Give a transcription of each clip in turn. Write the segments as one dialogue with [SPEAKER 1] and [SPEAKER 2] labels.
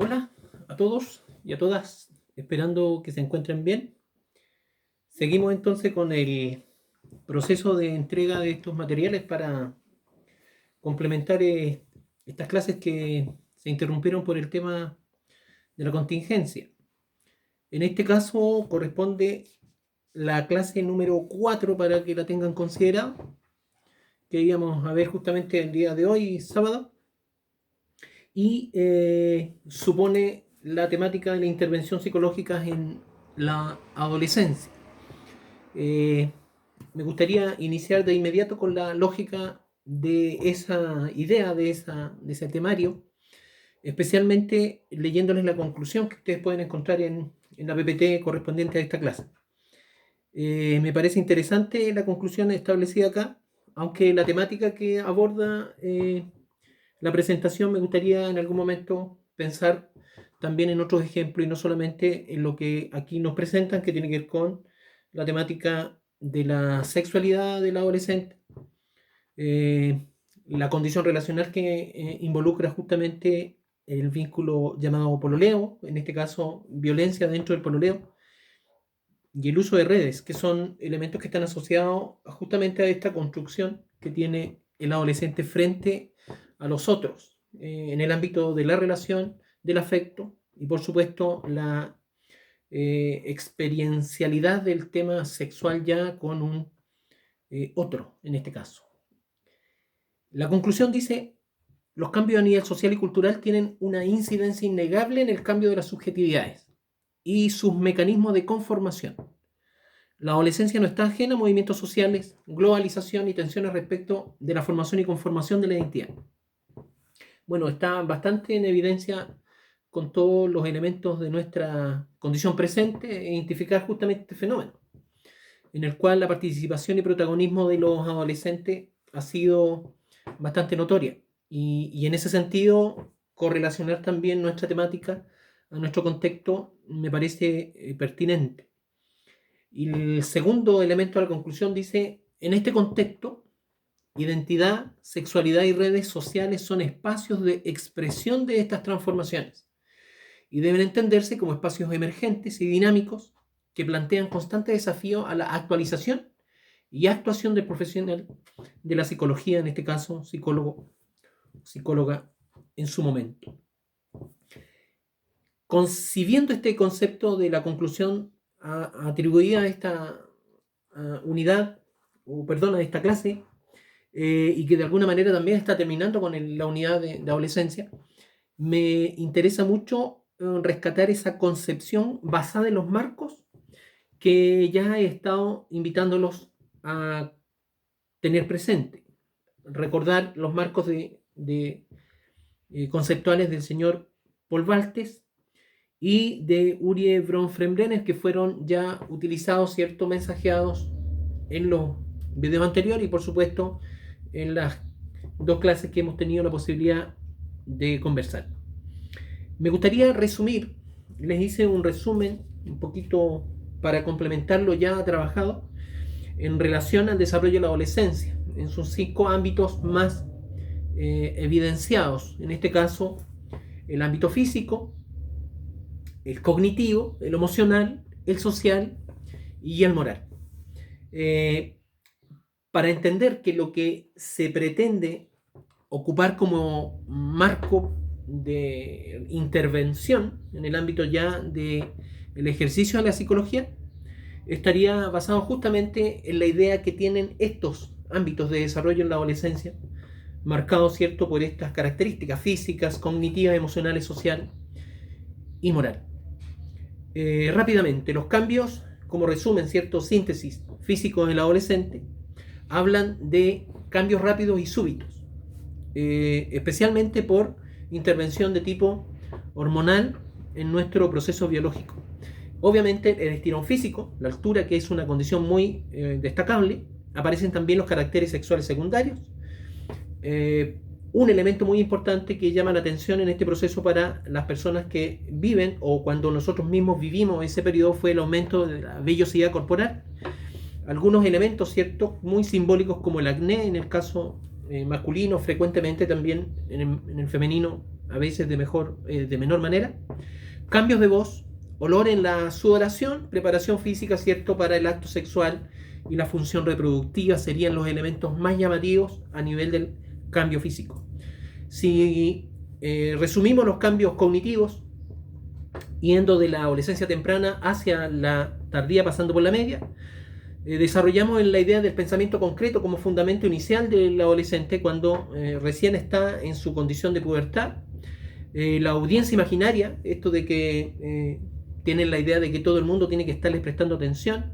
[SPEAKER 1] Hola a todos y a todas, esperando que se encuentren bien. Seguimos entonces con el proceso de entrega de estos materiales para complementar estas clases que se interrumpieron por el tema de la contingencia. En este caso corresponde la clase número 4 para que la tengan considerada, que íbamos a ver justamente el día de hoy, sábado, y supone la temática de la intervención psicológica en la adolescencia. Eh, Me gustaría iniciar de inmediato con la lógica de esa idea, de ese temario, especialmente leyéndoles la conclusión que ustedes pueden encontrar en la PPT correspondiente a esta clase. Me parece interesante la conclusión establecida acá, aunque la temática que aborda la presentación me gustaría en algún momento pensar también en otros ejemplos y no solamente en lo que aquí nos presentan, que tiene que ver con la temática de la sexualidad del adolescente, eh, la condición relacional que involucra justamente el vínculo llamado pololeo, en este caso violencia dentro del pololeo, y el uso de redes, que son elementos que están asociados justamente a esta construcción que tiene el adolescente frente a los otros, en el ámbito de la relación, del afecto y por supuesto la experiencialidad del tema sexual ya con un otro, en este caso. La conclusión dice, los cambios a nivel social y cultural tienen una incidencia innegable en el cambio de las subjetividades y sus mecanismos de conformación. La adolescencia no está ajena a movimientos sociales, globalización y tensiones respecto de la formación y conformación de la identidad. Bueno, está bastante en evidencia con todos los elementos de nuestra condición presente identificar justamente este fenómeno, en el cual la participación y protagonismo de los adolescentes ha sido bastante notoria. Y en ese sentido, correlacionar también nuestra temática a nuestro contexto me parece pertinente. Y el segundo elemento de la conclusión dice, en este contexto, identidad, sexualidad y redes sociales son espacios de expresión de estas transformaciones y deben entenderse como espacios emergentes y dinámicos que plantean constante desafío a la actualización y actuación del profesional de la psicología, en este caso psicólogo, psicóloga en su momento. Concibiendo este concepto de la conclusión atribuida a esta unidad, o perdón, a esta clase, y que de alguna manera también está terminando con la unidad de adolescencia, me interesa mucho rescatar esa concepción basada en los marcos que ya he estado invitándolos a tener presente. Recordar los marcos conceptuales del señor Paul Baltes y de Urie Bronfenbrenner, que fueron ya utilizados, ¿cierto?, mensajeados en los videos anteriores y por supuesto en las dos clases que hemos tenido la posibilidad de conversar. Me gustaría resumir, les hice un resumen un poquito para complementar lo ya trabajado en relación al desarrollo de la adolescencia, en sus 5 ámbitos más evidenciados, en este caso el ámbito físico, el cognitivo, el emocional, el social y el moral. Para entender que lo que se pretende ocupar como marco de intervención en el ámbito ya del ejercicio de la psicología estaría basado justamente en la idea que tienen estos ámbitos de desarrollo en la adolescencia, marcados, ¿cierto?, por estas características físicas, cognitivas, emocionales, social y moral. Rápidamente, los cambios, como resumen, ¿cierto?, síntesis físicos del adolescente, hablan de cambios rápidos y súbitos, especialmente por intervención de tipo hormonal en nuestro proceso biológico. Obviamente el estirón físico, la altura, que es una condición muy destacable, aparecen también los caracteres sexuales secundarios, un elemento muy importante que llama la atención en este proceso para las personas que viven o cuando nosotros mismos vivimos ese periodo fue el aumento de la vellosidad corporal. Algunos elementos, ¿cierto?, muy simbólicos como el acné en el caso masculino, frecuentemente también en el femenino a veces de menor manera. Cambios de voz, olor en la sudoración, preparación física, ¿cierto?, para el acto sexual y la función reproductiva serían los elementos más llamativos a nivel del cambio físico. Si resumimos los cambios cognitivos, yendo de la adolescencia temprana hacia la tardía pasando por la media, desarrollamos la idea del pensamiento concreto como fundamento inicial del adolescente cuando recién está en su condición de pubertad. La audiencia imaginaria, esto de que tienen la idea de que todo el mundo tiene que estarles prestando atención.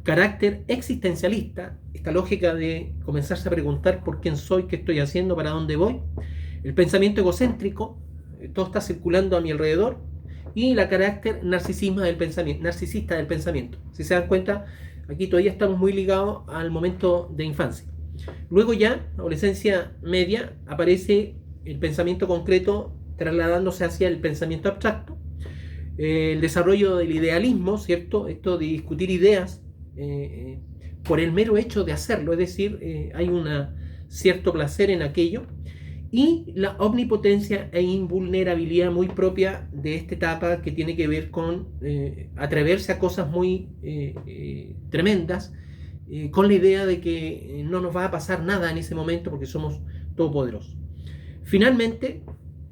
[SPEAKER 1] Carácter existencialista, esta lógica de comenzarse a preguntar por quién soy, qué estoy haciendo, para dónde voy. El pensamiento egocéntrico, todo está circulando a mi alrededor. Y la carácter narcisista del pensamiento. Si se dan cuenta, aquí todavía estamos muy ligados al momento de infancia. Luego ya, adolescencia media, aparece el pensamiento concreto trasladándose hacia el pensamiento abstracto. El desarrollo del idealismo, ¿cierto? Esto de discutir ideas por el mero hecho de hacerlo, es decir, hay un cierto placer en aquello. Y la omnipotencia e invulnerabilidad muy propia de esta etapa, que tiene que ver con atreverse a cosas muy tremendas, con la idea de que no nos va a pasar nada en ese momento porque somos todopoderosos. Finalmente,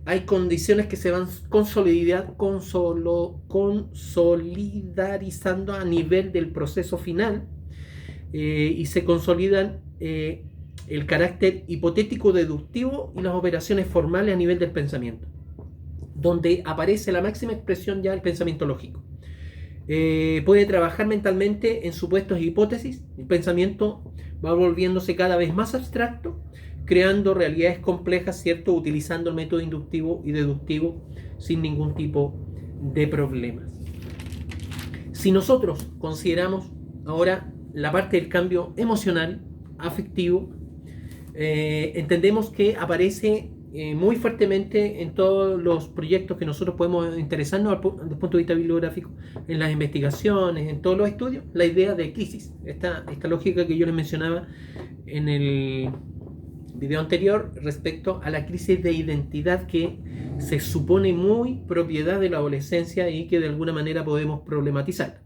[SPEAKER 1] hay condiciones que se van consolidarizando a nivel del proceso final y se consolidan el carácter hipotético deductivo y las operaciones formales a nivel del pensamiento, donde aparece la máxima expresión ya del pensamiento lógico. Puede trabajar mentalmente en supuestos e hipótesis. El pensamiento va volviéndose cada vez más abstracto, creando realidades complejas, ¿cierto?, utilizando el método inductivo y deductivo sin ningún tipo de problemas. Si nosotros consideramos ahora la parte del cambio emocional, afectivo, entendemos que aparece muy fuertemente en todos los proyectos que nosotros podemos interesarnos desde el punto de vista bibliográfico, en las investigaciones, en todos los estudios, la idea de crisis, esta lógica que yo les mencionaba en el video anterior respecto a la crisis de identidad que se supone muy propiedad de la adolescencia y que de alguna manera podemos problematizar.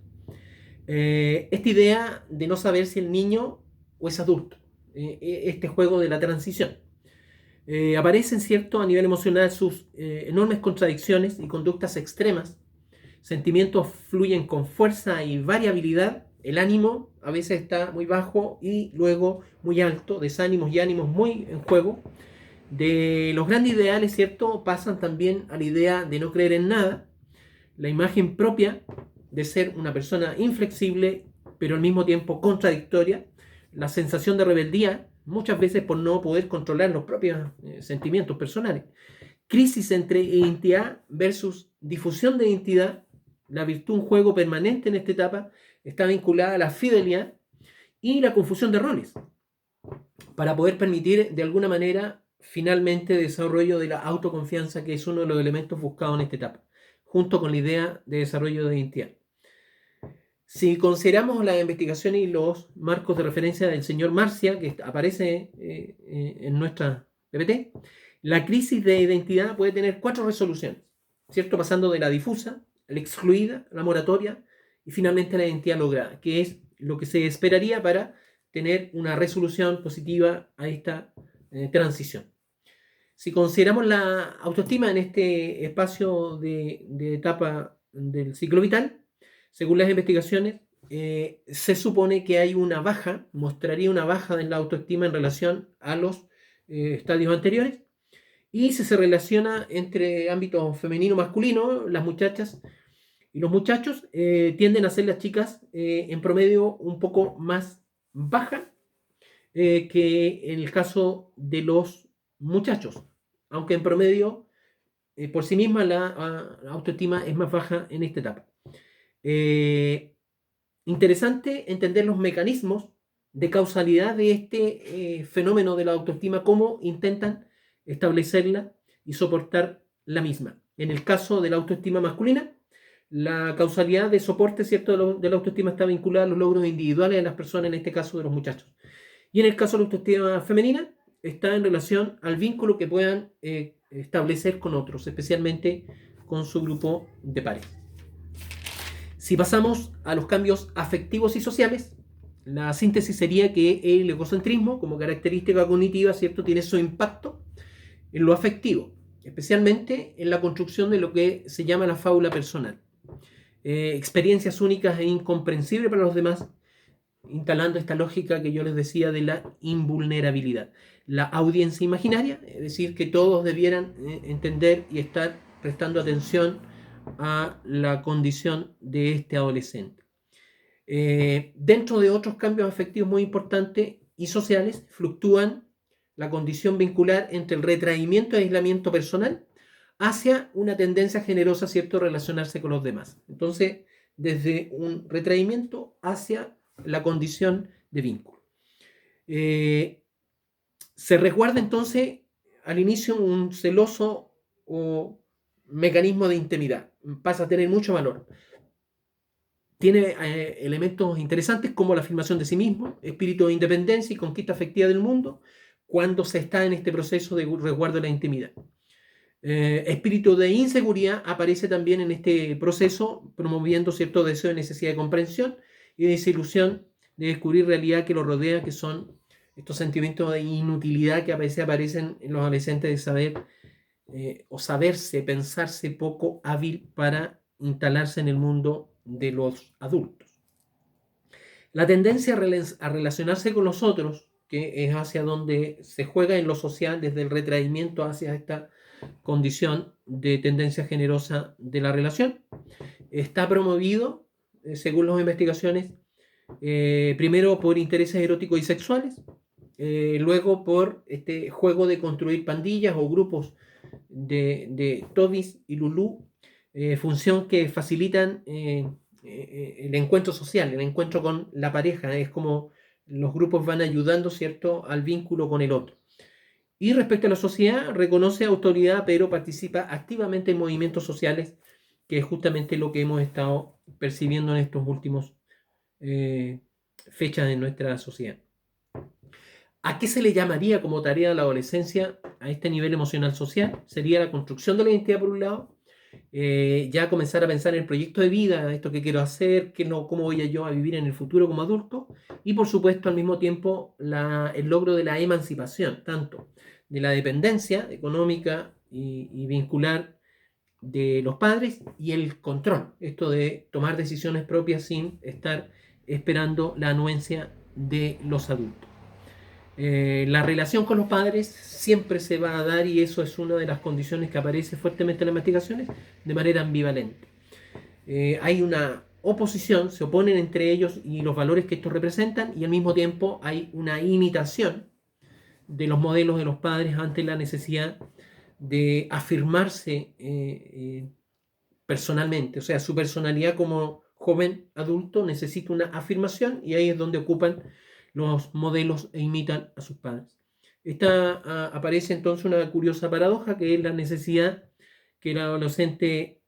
[SPEAKER 1] Esta idea de no saber si el niño o es adulto, este juego de la transición. Aparecen, ¿cierto?, a nivel emocional sus enormes contradicciones y conductas extremas. Sentimientos fluyen con fuerza y variabilidad. El ánimo a veces está muy bajo y luego muy alto, desánimos y ánimos muy en juego. De los grandes ideales, ¿cierto?, pasan también a la idea de no creer en nada. La imagen propia de ser una persona inflexible, pero al mismo tiempo contradictoria. La sensación de rebeldía, muchas veces por no poder controlar los propios sentimientos personales. Crisis entre identidad versus difusión de identidad. La virtud, un juego permanente en esta etapa, está vinculada a la fidelidad y la confusión de roles, para poder permitir de alguna manera finalmente el desarrollo de la autoconfianza, que es uno de los elementos buscados en esta etapa, junto con la idea de desarrollo de identidad. Si consideramos la investigación y los marcos de referencia del señor Marcia, que aparece en nuestra PPT, la crisis de identidad puede tener 4 resoluciones, ¿cierto?, pasando de la difusa, la excluida, la moratoria y finalmente la identidad lograda, que es lo que se esperaría para tener una resolución positiva a esta transición. Si consideramos la autoestima en este espacio de etapa del ciclo vital, según las investigaciones, se supone que hay una baja, mostraría una baja en la autoestima en relación a los estadios anteriores, y se relaciona entre ámbitos femenino-masculino. Las muchachas y los muchachos tienden a ser las chicas en promedio un poco más baja que en el caso de los muchachos, aunque en promedio por sí misma la autoestima es más baja en esta etapa. Interesante entender los mecanismos de causalidad de este fenómeno de la autoestima, cómo intentan establecerla y soportar la misma. En el caso de la autoestima masculina, la causalidad de soporte, ¿cierto?, de la autoestima está vinculada a los logros individuales de las personas, en este caso de los muchachos. Y en el caso de la autoestima femenina, está en relación al vínculo que puedan establecer con otros, especialmente con su grupo de pares. Si pasamos a los cambios afectivos y sociales, la síntesis sería que el egocentrismo, como característica cognitiva, ¿cierto?, tiene su impacto en lo afectivo, especialmente en la construcción de lo que se llama la fábula personal. Experiencias únicas e incomprensibles para los demás, instalando esta lógica que yo les decía de la invulnerabilidad. La audiencia imaginaria, es decir, que todos debieran entender y estar prestando atención a la condición de este adolescente. Dentro de otros cambios afectivos muy importantes y sociales, fluctúan la condición vincular entre el retraimiento y aislamiento personal hacia una tendencia generosa, ¿cierto?, relacionarse con los demás. Entonces, desde un retraimiento hacia la condición de vínculo. Se resguarda entonces al inicio un celoso o mecanismo de intimidad. Pasa a tener mucho valor. Tiene elementos interesantes como la afirmación de sí mismo, espíritu de independencia y conquista afectiva del mundo cuando se está en este proceso de resguardo de la intimidad. Espíritu de inseguridad aparece también en este proceso, promoviendo cierto deseo de necesidad de comprensión y de desilusión de descubrir realidad que lo rodea, que son estos sentimientos de inutilidad que a veces aparecen en los adolescentes de saber o saberse, pensarse poco hábil para instalarse en el mundo de los adultos. La tendencia a relacionarse con los otros, que es hacia donde se juega en lo social, desde el retraimiento hacia esta condición de tendencia generosa de la relación, está promovido, según las investigaciones, primero por intereses eróticos y sexuales, luego por este juego de construir pandillas o grupos de Tobis y Lulú, función que facilitan el encuentro social, el encuentro con la pareja. Es como los grupos van ayudando, ¿cierto?, al vínculo con el otro. Y respecto a la sociedad, reconoce autoridad, pero participa activamente en movimientos sociales, que es justamente lo que hemos estado percibiendo en estos últimos fechas de nuestra sociedad. ¿A qué se le llamaría como tarea de la adolescencia a este nivel emocional social? Sería la construcción de la identidad por un lado, ya comenzar a pensar en el proyecto de vida, esto que quiero hacer, cómo voy yo a vivir en el futuro como adulto, y por supuesto al mismo tiempo el logro de la emancipación, tanto de la dependencia económica y vincular de los padres y el control, esto de tomar decisiones propias sin estar esperando la anuencia de los adultos. La relación con los padres siempre se va a dar, y eso es una de las condiciones que aparece fuertemente en las investigaciones, de manera ambivalente. Hay una oposición, se oponen entre ellos y los valores que estos representan, y al mismo tiempo hay una imitación de los modelos de los padres ante la necesidad de afirmarse personalmente. O sea, su personalidad como joven adulto necesita una afirmación, y ahí es donde ocupan los modelos e imitan a sus padres. Aparece entonces una curiosa paradoja, que es la necesidad que el adolescente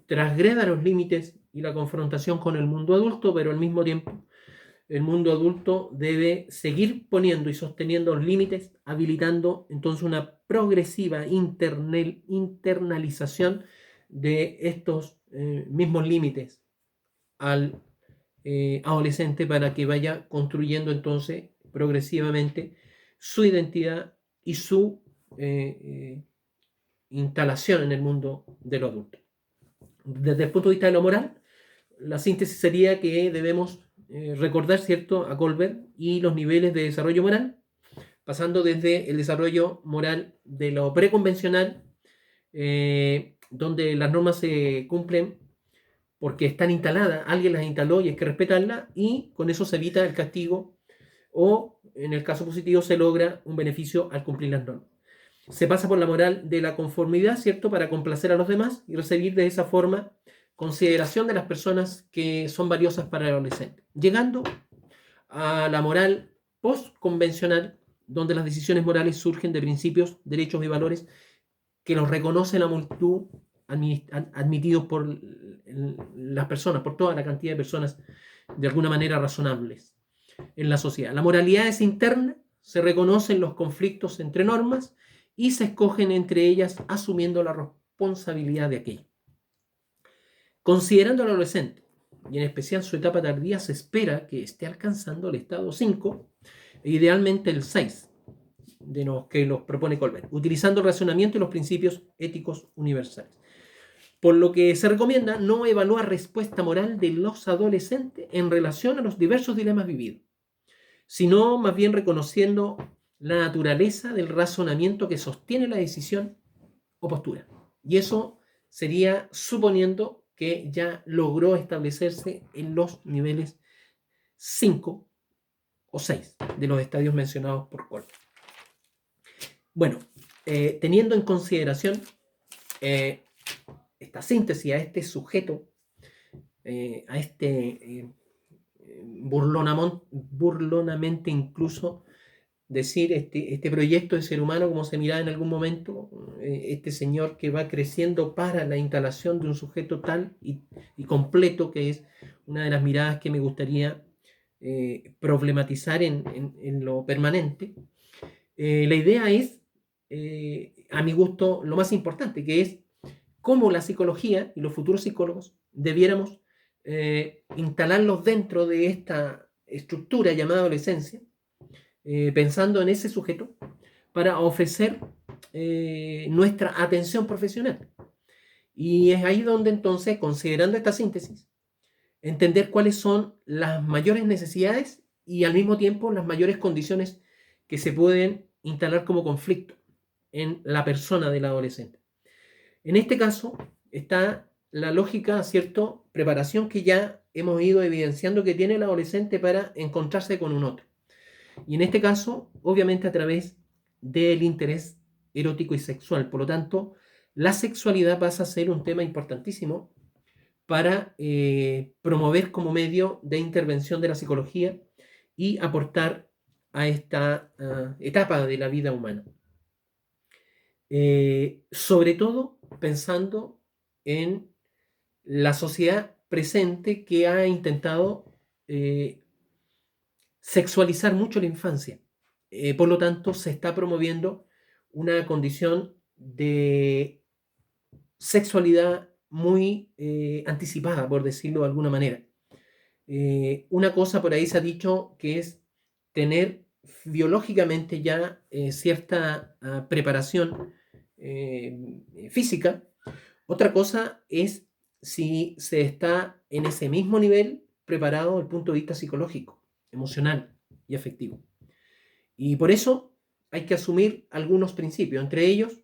[SPEAKER 1] transgreda los límites y la confrontación con el mundo adulto, pero al mismo tiempo el mundo adulto debe seguir poniendo y sosteniendo los límites, habilitando entonces una progresiva internalización de estos mismos límites al adolescente, para que vaya construyendo entonces progresivamente su identidad y su instalación en el mundo de lo adulto. Desde el punto de vista de lo moral, la síntesis sería que debemos recordar, ¿cierto?, a Kohlberg y los niveles de desarrollo moral, pasando desde el desarrollo moral de lo preconvencional, donde las normas se cumplen porque están instaladas, alguien las instaló y hay que respetarlas, y con eso se evita el castigo, o en el caso positivo se logra un beneficio al cumplir las normas. Se pasa por la moral de la conformidad, ¿cierto?, para complacer a los demás y recibir de esa forma consideración de las personas que son valiosas para el adolescente, llegando a la moral postconvencional, donde las decisiones morales surgen de principios, derechos y valores que los reconoce la multitud, admitidos por las personas, por toda la cantidad de personas de alguna manera razonables en la sociedad. La moralidad es interna, se reconocen los conflictos entre normas y se escogen entre ellas asumiendo la responsabilidad de aquello. Considerando al adolescente, y en especial su etapa tardía, se espera que esté alcanzando el estado 5, e idealmente el 6, de los que los propone Colbert, utilizando el razonamiento y los principios éticos universales. Por lo que se recomienda no evaluar respuesta moral de los adolescentes en relación a los diversos dilemas vividos, sino más bien reconociendo la naturaleza del razonamiento que sostiene la decisión o postura. Y eso sería suponiendo que ya logró establecerse en los niveles 5 o 6 de los estadios mencionados por Colbert. Bueno, teniendo en consideración esta síntesis a este sujeto, a este burlonamente incluso decir este proyecto de ser humano como se miraba en algún momento, este señor que va creciendo para la instalación de un sujeto tal y completo, que es una de las miradas que me gustaría problematizar en lo permanente. La idea es, a mi gusto, lo más importante, que es cómo la psicología y los futuros psicólogos debiéramos instalarlos dentro de esta estructura llamada adolescencia, pensando en ese sujeto para ofrecer nuestra atención profesional. Y es ahí donde entonces, considerando esta síntesis, entender cuáles son las mayores necesidades y al mismo tiempo las mayores condiciones que se pueden instalar como conflicto en la persona del adolescente. En este caso está la lógica, ¿cierto?, preparación que ya hemos ido evidenciando que tiene el adolescente para encontrarse con un otro. Y en este caso, obviamente a través del interés erótico y sexual. Por lo tanto, la sexualidad pasa a ser un tema importantísimo para promover como medio de intervención de la psicología y aportar a esta etapa de la vida humana. Sobre todo pensando en la sociedad presente que ha intentado sexualizar mucho la infancia. Por lo tanto, se está promoviendo una condición de sexualidad muy anticipada, por decirlo de alguna manera. Una cosa por ahí se ha dicho que es tener biológicamente ya cierta preparación física. Otra cosa es si se está en ese mismo nivel preparado desde el punto de vista psicológico, emocional y afectivo. Y por eso hay que asumir algunos principios, entre ellos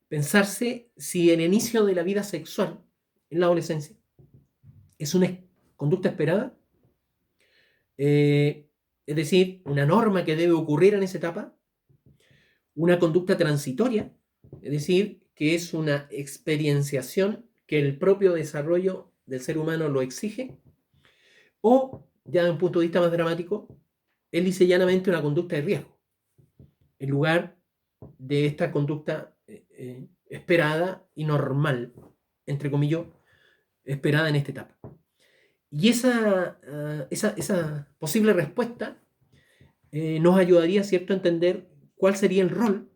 [SPEAKER 1] pensarse si el inicio de la vida sexual en la adolescencia es una conducta esperada, es decir, una norma que debe ocurrir en esa etapa, una conducta transitoria, es decir, que es una experienciación que el propio desarrollo del ser humano lo exige, o, ya desde un punto de vista más dramático, es lisa y llanamente una conducta de riesgo, en lugar de esta conducta esperada y normal, entre comillas, esperada en esta etapa. Y esa posible respuesta nos ayudaría, ¿cierto?, a entender cuál sería el rol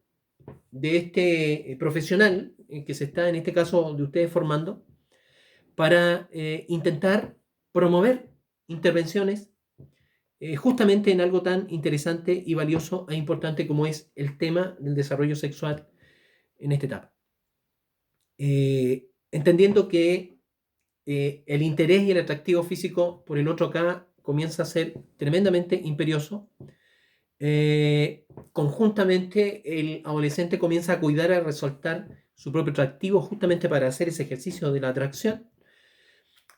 [SPEAKER 1] de este profesional que se está, en este caso de ustedes, formando, para intentar promover intervenciones justamente en algo tan interesante y valioso e importante como es el tema del desarrollo sexual en esta etapa. Entendiendo que el interés y el atractivo físico por el otro acá comienza a ser tremendamente imperioso. Conjuntamente el adolescente comienza a cuidar, a resaltar su propio atractivo justamente para hacer ese ejercicio de la atracción.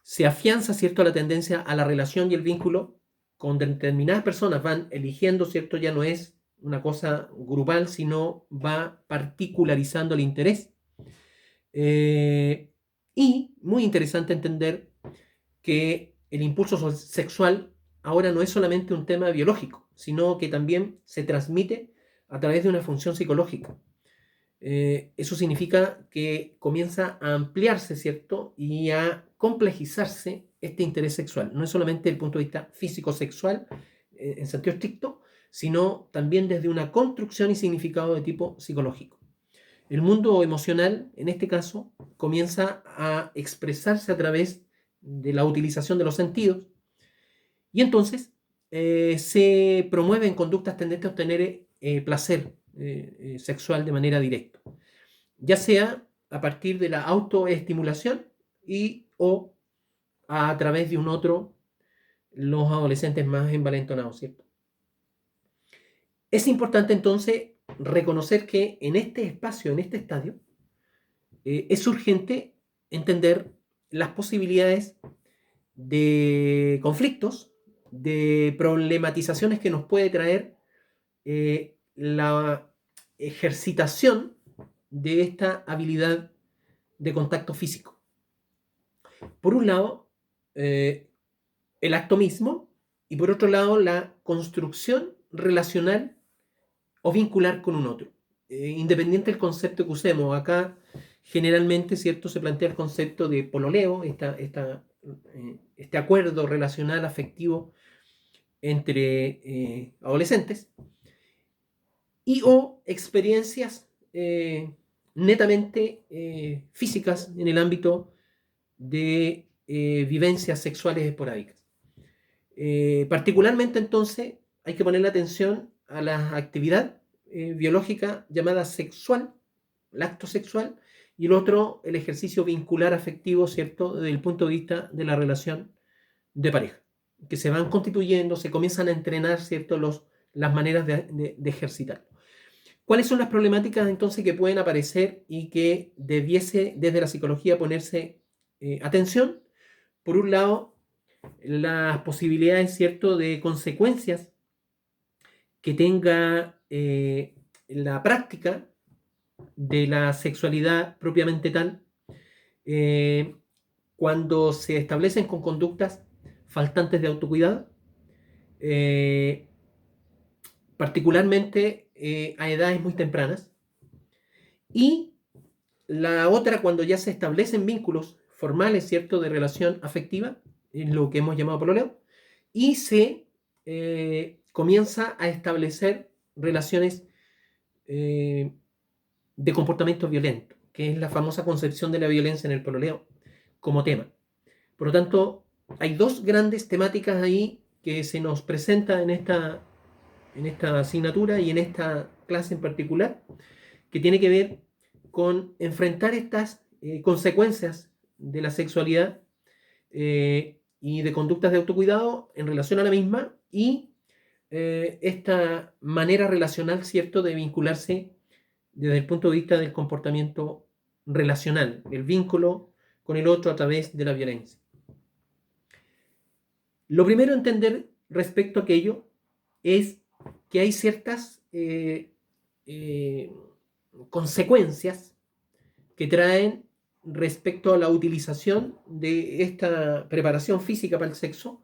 [SPEAKER 1] Se afianza, ¿cierto?, la tendencia a la relación y el vínculo con determinadas personas, van eligiendo, ¿cierto?, ya no es una cosa grupal, sino va particularizando el interés. Y muy interesante entender que el impulso sexual ahora no es solamente un tema biológico, sino que también se transmite a través de una función psicológica. Eso significa que comienza a ampliarse, ¿cierto?, y a complejizarse este interés sexual. No es solamente el punto de vista físico-sexual en sentido estricto, sino también desde una construcción y significado de tipo psicológico. El mundo emocional, en este caso, comienza a expresarse a través de la utilización de los sentidos y entonces se promueven conductas tendentes a obtener placer sexual de manera directa, ya sea a partir de la autoestimulación y o a través de un otro, los adolescentes más envalentonados, ¿cierto? Es importante entonces reconocer que en este espacio, en este estadio, es urgente entender las posibilidades de conflictos, de problematizaciones que nos puede traer la ejercitación de esta habilidad de contacto físico. Por un lado, el acto mismo, y por otro lado, la construcción relacional o vincular con un otro. Independiente del concepto que usemos, acá generalmente, ¿cierto?, se plantea el concepto de pololeo, este acuerdo relacional afectivo entre adolescentes, y o experiencias netamente físicas en el ámbito de vivencias sexuales esporádicas. Particularmente entonces hay que ponerle atención a la actividad biológica llamada sexual, el acto sexual, y el otro, el ejercicio vincular afectivo, ¿cierto?, desde el punto de vista de la relación de pareja, que se van constituyendo, se comienzan a entrenar, ¿cierto?, las maneras de ejercitar. ¿Cuáles son las problemáticas entonces que pueden aparecer y que debiese desde la psicología ponerse atención? Por un lado, las posibilidades, ¿cierto?, de consecuencias que tenga la práctica de la sexualidad propiamente tal, cuando se establecen con conductas faltantes de autocuidado, particularmente a edades muy tempranas, y la otra cuando ya se establecen vínculos formales, ¿cierto?, de relación afectiva, en lo que hemos llamado pololeo, y se comienza a establecer relaciones de comportamiento violento, que es la famosa concepción de la violencia en el pololeo como tema. Por lo tanto, hay dos grandes temáticas ahí que se nos presentan en esta asignatura y en esta clase en particular, que tiene que ver con enfrentar estas consecuencias de la sexualidad y de conductas de autocuidado en relación a la misma y esta manera relacional, ¿cierto?, de vincularse desde el punto de vista del comportamiento relacional, el vínculo con el otro a través de la violencia. Lo primero a entender respecto a aquello es que hay ciertas consecuencias que traen respecto a la utilización de esta preparación física para el sexo,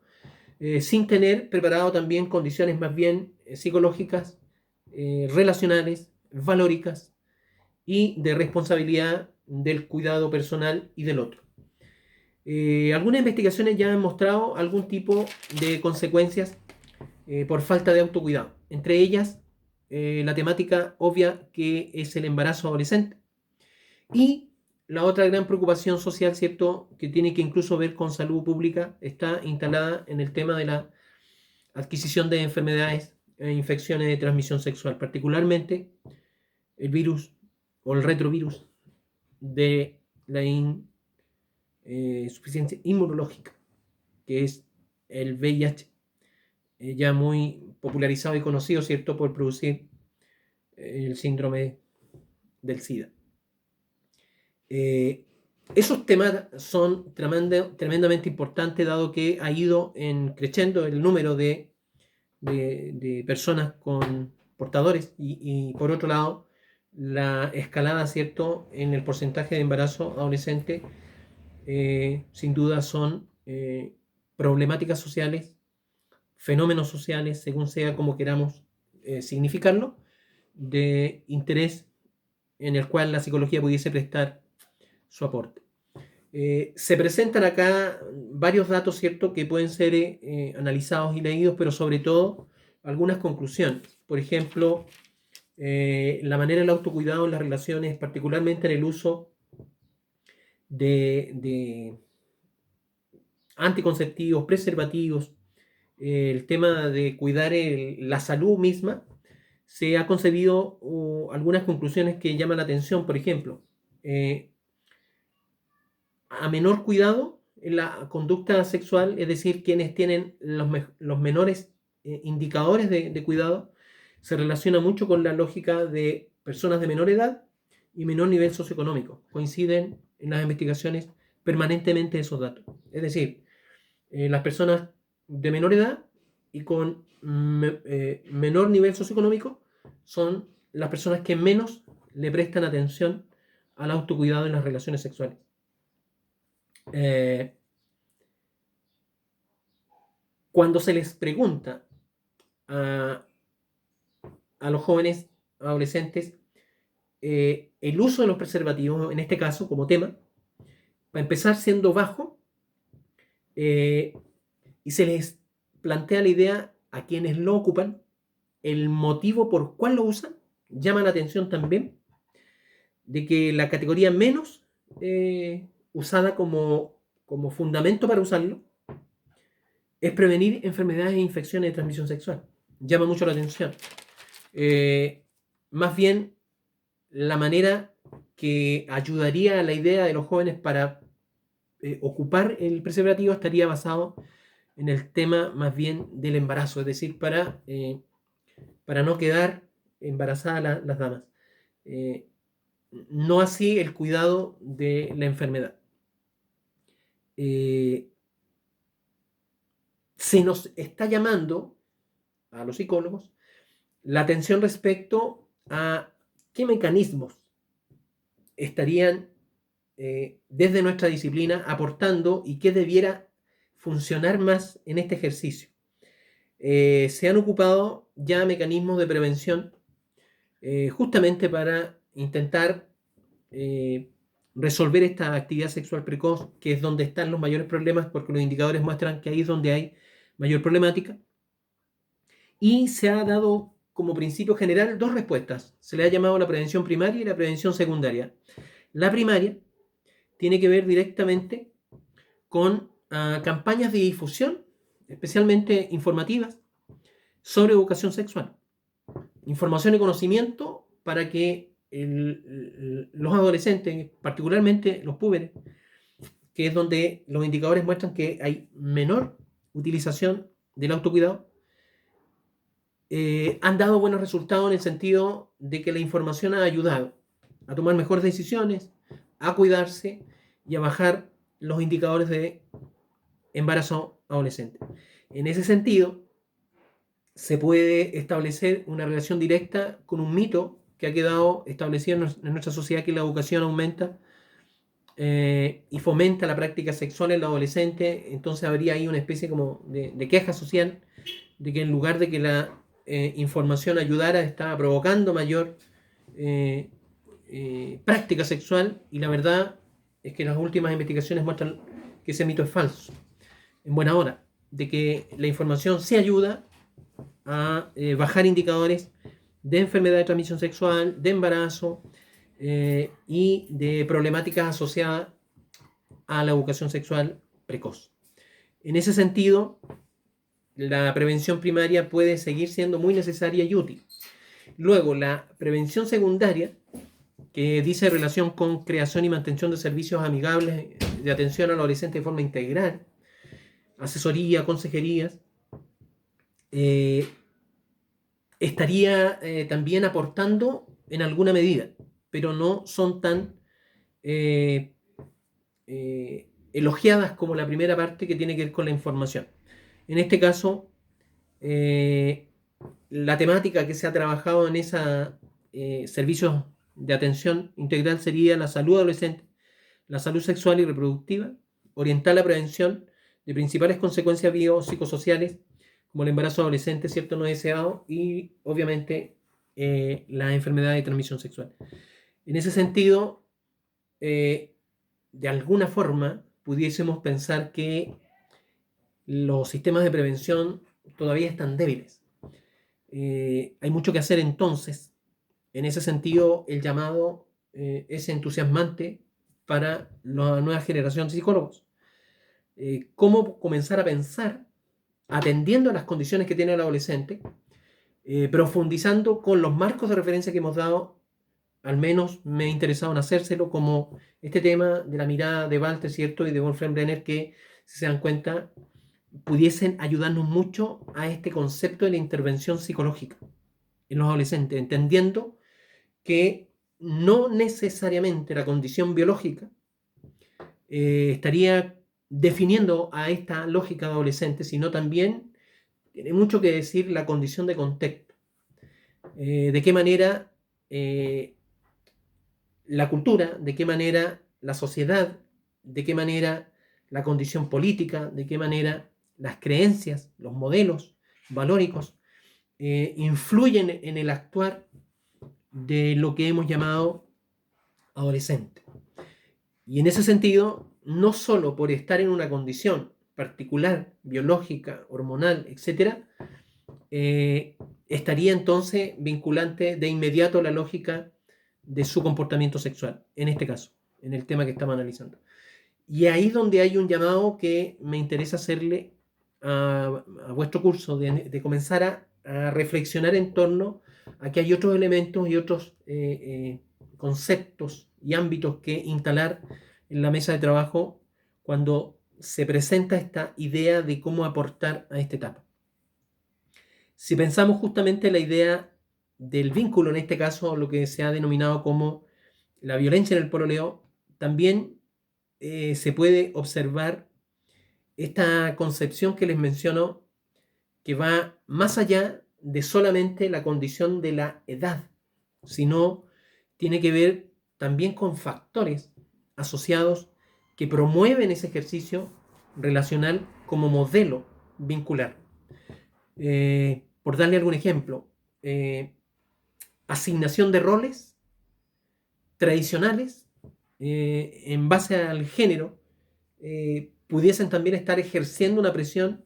[SPEAKER 1] sin tener preparado también condiciones más bien psicológicas, relacionales, valóricas y de responsabilidad del cuidado personal y del otro. Algunas investigaciones ya han mostrado algún tipo de consecuencias por falta de autocuidado, entre ellas la temática obvia que es el embarazo adolescente y la otra gran preocupación social, ¿cierto?, que tiene que incluso ver con salud pública, está instalada en el tema de la adquisición de enfermedades e infecciones de transmisión sexual, particularmente el virus o el retrovirus de la insuficiencia inmunológica, que es el VIH, ya muy popularizado y conocido, ¿cierto?, por producir el síndrome del SIDA. Esos temas son tremendamente importantes, dado que ha ido creciendo el número de personas con portadores y por otro lado la escalada, ¿cierto?, en el porcentaje de embarazo adolescente, sin duda son problemáticas sociales, fenómenos sociales, según sea como queramos significarlo, de interés en el cual la psicología pudiese prestar su aporte. Se presentan acá varios datos, ¿cierto?, que pueden ser analizados y leídos, pero sobre todo algunas conclusiones. Por ejemplo, la manera del autocuidado en las relaciones, particularmente en el uso de anticonceptivos, preservativos, el tema de cuidar la salud misma, se ha concebido algunas conclusiones que llaman la atención. Por ejemplo, a menor cuidado en la conducta sexual, es decir, quienes tienen los menores indicadores de cuidado, se relaciona mucho con la lógica de personas de menor edad y menor nivel socioeconómico. Coinciden en las investigaciones permanentemente esos datos. Es decir, las personas de menor edad y con menor nivel socioeconómico son las personas que menos le prestan atención al autocuidado en las relaciones sexuales. Cuando se les pregunta a los jóvenes adolescentes el uso de los preservativos, en este caso como tema, para empezar siendo bajo, y se les plantea la idea a quienes lo ocupan, el motivo por cuál lo usan, llama la atención también de que la categoría menos usada como fundamento para usarlo es prevenir enfermedades e infecciones de transmisión sexual. Llama mucho la atención. Más bien, la manera que ayudaría a la idea de los jóvenes para ocupar el preservativo estaría basado en el tema más bien del embarazo, es decir, para no quedar embarazadas las damas. No así el cuidado de la enfermedad. Se nos está llamando a los psicólogos la atención respecto a qué mecanismos estarían desde nuestra disciplina aportando y qué debiera funcionar más en este ejercicio. Se han ocupado ya mecanismos de prevención justamente para intentar resolver esta actividad sexual precoz, que es donde están los mayores problemas, porque los indicadores muestran que ahí es donde hay mayor problemática. Y se ha dado como principio general dos respuestas. Se le ha llamado la prevención primaria y la prevención secundaria. La primaria tiene que ver directamente con campañas de difusión, especialmente informativas, sobre educación sexual. Información y conocimiento para que los adolescentes, particularmente los púberes, que es donde los indicadores muestran que hay menor utilización del autocuidado, han dado buenos resultados en el sentido de que la información ha ayudado a tomar mejores decisiones, a cuidarse y a bajar los indicadores de embarazo adolescente. En ese sentido, se puede establecer una relación directa con un mito que ha quedado establecido en nuestra sociedad, que la educación aumenta y fomenta la práctica sexual en el adolescente. Entonces habría ahí una especie como de queja social de que en lugar de que la información ayudara, estaba provocando mayor práctica sexual, y la verdad es que las últimas investigaciones muestran que ese mito es falso, en buena hora, de que la información sí ayuda a bajar indicadores de enfermedad de transmisión sexual, de embarazo y de problemáticas asociadas a la educación sexual precoz. En ese sentido, la prevención primaria puede seguir siendo muy necesaria y útil. Luego, la prevención secundaria, que dice relación con creación y mantención de servicios amigables de atención al adolescente de forma integral, asesoría, consejerías, estaría también aportando en alguna medida, pero no son tan elogiadas como la primera parte, que tiene que ver con la información. En este caso, la temática que se ha trabajado en esos servicios de atención integral sería la salud adolescente, la salud sexual y reproductiva, orientar la prevención de principales consecuencias biopsicosociales como el embarazo adolescente, cierto no deseado, y obviamente la enfermedad de transmisión sexual. En ese sentido, de alguna forma, pudiésemos pensar que los sistemas de prevención todavía están débiles. Hay mucho que hacer entonces. En ese sentido, el llamado es entusiasmante para la nueva generación de psicólogos. ¿Cómo comenzar a pensar atendiendo a las condiciones que tiene el adolescente, profundizando con los marcos de referencia que hemos dado? Al menos me he interesado en hacérselo, como este tema de la mirada de Walter, ¿cierto? Y de Wolfgang Brenner, que, si se dan cuenta, pudiesen ayudarnos mucho a este concepto de la intervención psicológica en los adolescentes, entendiendo que no necesariamente la condición biológica estaría definiendo a esta lógica de adolescente, sino también tiene mucho que decir la condición de contexto. De qué manera la cultura, de qué manera la sociedad, de qué manera la condición política, de qué manera las creencias, los modelos valóricos influyen en el actuar de lo que hemos llamado adolescente. Y en ese sentido, no solo por estar en una condición particular, biológica, hormonal, etc., estaría entonces vinculante de inmediato la lógica de su comportamiento sexual, en este caso, en el tema que estamos analizando. Y ahí es donde hay un llamado que me interesa hacerle a vuestro curso, de comenzar a reflexionar en torno a que hay otros elementos y otros conceptos y ámbitos que instalar en la mesa de trabajo cuando se presenta esta idea de cómo aportar a esta etapa. Si pensamos justamente la idea del vínculo, en este caso lo que se ha denominado como la violencia en el pololeo, también se puede observar esta concepción que les menciono, que va más allá de solamente la condición de la edad, sino tiene que ver también con factores asociados que promueven ese ejercicio relacional como modelo vincular. Por darle algún ejemplo, asignación de roles tradicionales en base al género pudiesen también estar ejerciendo una presión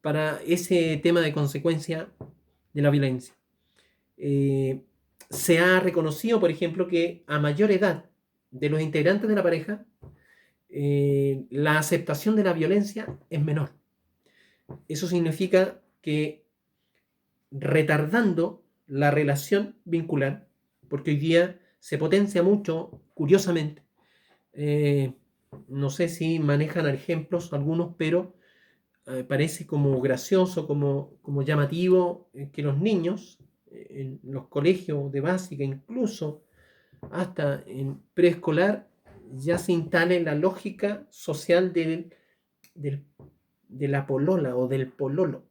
[SPEAKER 1] para ese tema de consecuencia de la violencia. Se ha reconocido, por ejemplo, que a mayor edad de los integrantes de la pareja, la aceptación de la violencia es menor. Eso significa que retardando la relación vincular, porque hoy día se potencia mucho, curiosamente, no sé si manejan ejemplos algunos, pero parece como gracioso, como llamativo que los niños en los colegios de básica, incluso hasta en preescolar, ya se instale la lógica social de la polola o del pololo.